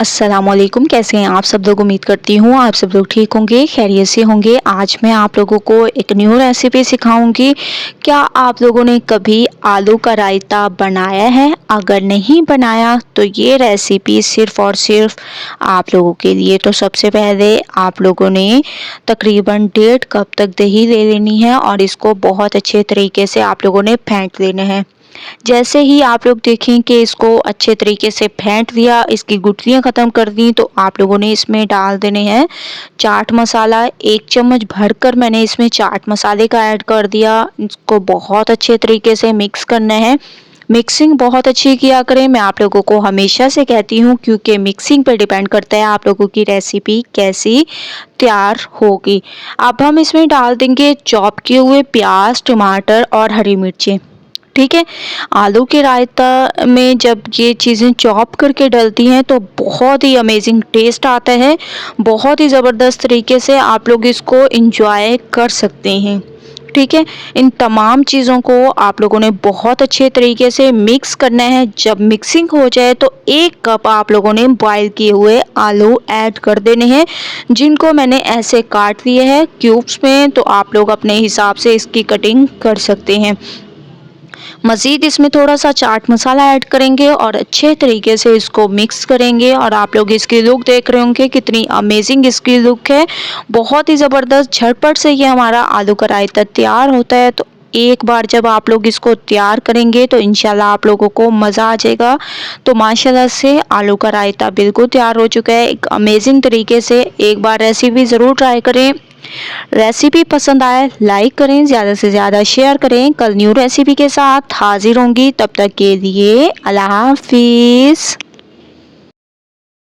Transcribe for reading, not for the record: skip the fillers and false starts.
अस्सलामुअलैकुम, कैसे हैं आप सब लोग। उम्मीद करती हूँ आप सब लोग ठीक होंगे, खैरियत से होंगे। आज मैं आप लोगों को एक न्यू रेसिपी सिखाऊंगी। क्या आप लोगों ने कभी आलू का रायता बनाया है? अगर नहीं बनाया तो ये रेसिपी सिर्फ़ और सिर्फ आप लोगों के लिए। तो सबसे पहले आप लोगों ने तकरीबन 1.5 कप तक दही ले लेनी है और इसको बहुत अच्छे तरीके से आप लोगों ने फेंट लेना है। जैसे ही आप लोग देखें कि इसको अच्छे तरीके से फेंट लिया, इसकी गुठलियाँ ख़त्म कर दी, तो आप लोगों ने इसमें डाल देने हैं चाट मसाला। 1 चम्मच भरकर मैंने इसमें चाट मसाले का ऐड कर दिया। इसको बहुत अच्छे तरीके से मिक्स करना है। मिक्सिंग बहुत अच्छी किया करें, मैं आप लोगों को हमेशा से कहती हूँ, क्योंकि मिक्सिंग पर डिपेंड करता है आप लोगों की रेसिपी कैसी तैयार होगी। अब हम इसमें डाल देंगे चॉप किए हुए प्याज, टमाटर और हरी मिर्चें। ठीक है। आलू के रायता में जब ये चीज़ें चॉप करके डलती हैं तो बहुत ही अमेजिंग टेस्ट आता है। बहुत ही ज़बरदस्त तरीके से आप लोग इसको एंजॉय कर सकते हैं। ठीक है। इन तमाम चीज़ों को आप लोगों ने बहुत अच्छे तरीके से मिक्स करना है। जब मिक्सिंग हो जाए तो 1 कप आप लोगों ने बॉईल किए हुए आलू ऐड कर देने हैं, जिनको मैंने ऐसे काट लिए हैं क्यूब्स में। तो आप लोग अपने हिसाब से इसकी कटिंग कर सकते हैं। मज़ीद इसमें थोड़ा सा चाट मसाला ऐड करेंगे और अच्छे तरीके से इसको मिक्स करेंगे। और आप लोग इसकी लुक देख रहे होंगे कितनी अमेजिंग इसकी लुक है। बहुत ही ज़बरदस्त झटपट से ये हमारा आलू का रायता तैयार होता है। तो एक बार जब आप लोग इसको तैयार करेंगे तो इंशाल्लाह आप लोगों को मज़ा आ जाएगा। तो माशाल्लाह से आलू का रायता बिल्कुल तैयार हो चुका है एक अमेजिंग तरीके से। एक बार रेसिपी ज़रूर ट्राई करें। रेसिपी पसंद आए लाइक करें, ज़्यादा से ज़्यादा शेयर करें। कल न्यू रेसिपी के साथ हाजिर होंगी, तब तक के लिए अल्लाह हाफिज़।